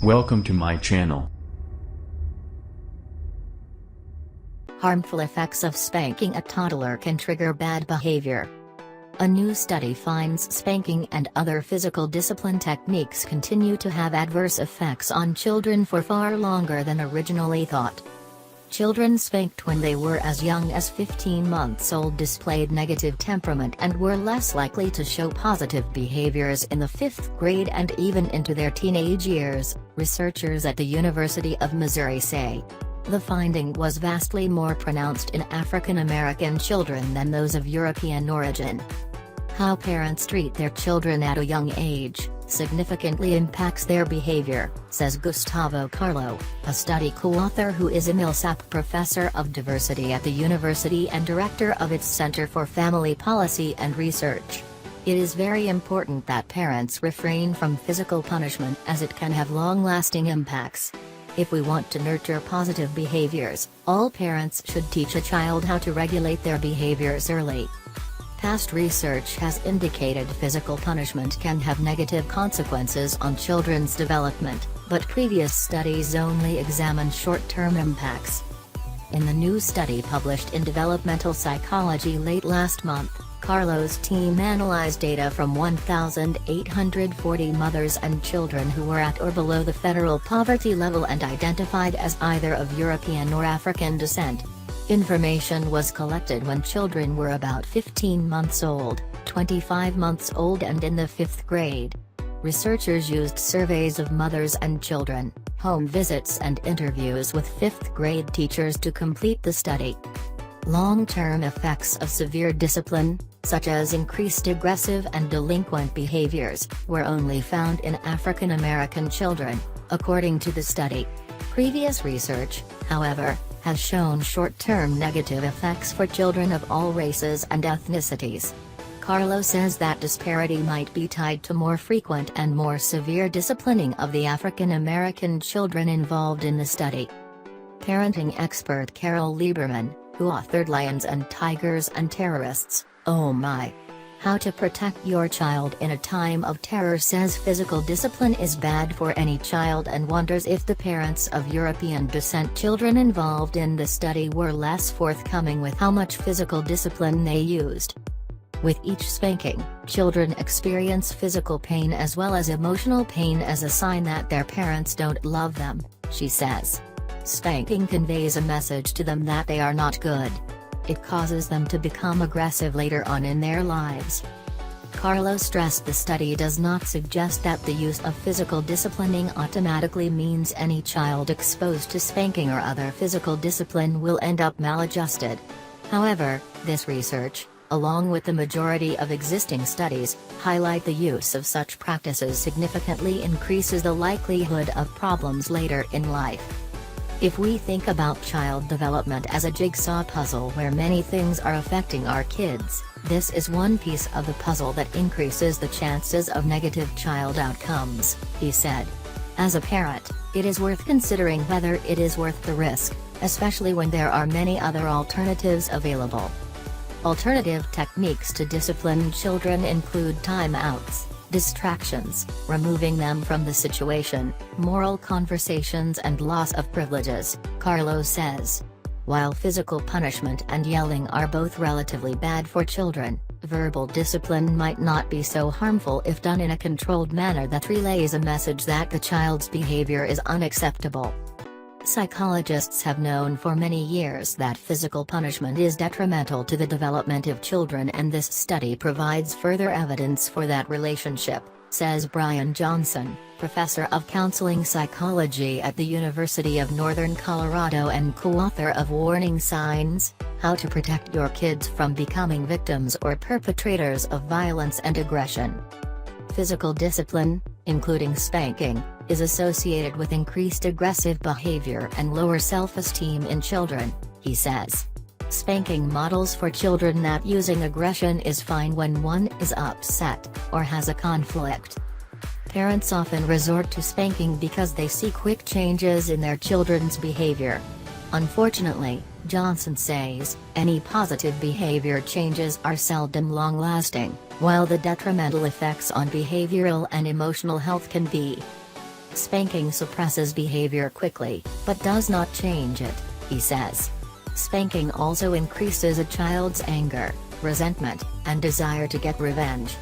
Welcome to my channel. Harmful effects of spanking a toddler can trigger bad behavior. A new study finds spanking and other physical discipline techniques continue to have adverse effects on children for far longer than originally thought. Children spanked when they were as young as 15 months old displayed negative temperament and were less likely to show positive behaviors in the 5th grade and even into their teenage years, researchers at the University of Missouri say. The finding was vastly more pronounced in African American children than those of European origin. How parents treat their children at a young age significantly impacts their behavior, says Gustavo Carlo, a study co-author who is a Millsap Professor of Diversity at the university and director of its Center for Family Policy and Research. It is very important that parents refrain from physical punishment as it can have long-lasting impacts. If we want to nurture positive behaviors, all parents should teach a child how to regulate their behaviors early. Past research has indicated physical punishment can have negative consequences on children's development, but previous studies only examine short-term impacts. In the new study published in Developmental Psychology late last month, Carlo's team analyzed data from 1,840 mothers and children who were at or below the federal poverty level and identified as either of European or African descent. Information was collected when children were about 15 months old, 25 months old and in the 5th grade. Researchers used surveys of mothers and children, home visits and interviews with 5th grade teachers to complete the study. Long-term effects of severe discipline, such as increased aggressive and delinquent behaviors, were only found in African American children, according to the study. Previous research, however, has shown short-term negative effects for children of all races and ethnicities. Carlo says that disparity might be tied to more frequent and more severe disciplining of the African American children involved in the study. Parenting expert Carol Lieberman, who authored Lions and Tigers and Terrorists, Oh My! How to Protect Your Child in a Time of Terror, says physical discipline is bad for any child and wonders if the parents of European descent children involved in the study were less forthcoming with how much physical discipline they used. With each spanking, children experience physical pain as well as emotional pain as a sign that their parents don't love them, she says. Spanking conveys a message to them that they are not good. It causes them to become aggressive later on in their lives. Carlo stressed the study does not suggest that the use of physical disciplining automatically means any child exposed to spanking or other physical discipline will end up maladjusted. However, this research, along with the majority of existing studies, highlight the use of such practices significantly increases the likelihood of problems later in life. If we think about child development as a jigsaw puzzle where many things are affecting our kids, this is one piece of the puzzle that increases the chances of negative child outcomes, he said. As a parent, it is worth considering whether it is worth the risk, especially when there are many other alternatives available. Alternative techniques to discipline children include timeouts, distractions, removing them from the situation, moral conversations and loss of privileges, Carlo says. While physical punishment and yelling are both relatively bad for children, verbal discipline might not be so harmful if done in a controlled manner that relays a message that the child's behavior is unacceptable. Psychologists have known for many years that physical punishment is detrimental to the development of children, and this study provides further evidence for that relationship, says Brian Johnson, professor of counseling psychology at the University of Northern Colorado and co-author of Warning Signs: How to Protect Your Kids from Becoming Victims or Perpetrators of Violence and Aggression. Physical discipline, including spanking, is associated with increased aggressive behavior and lower self-esteem in children, he says. Spanking models for children that using aggression is fine when one is upset or has a conflict. Parents often resort to spanking because they see quick changes in their children's behavior. Unfortunately, Johnson says, any positive behavior changes are seldom long-lasting, while the detrimental effects on behavioral and emotional health can be. Spanking suppresses behavior quickly, but does not change it, he says. Spanking also increases a child's anger, resentment, and desire to get revenge.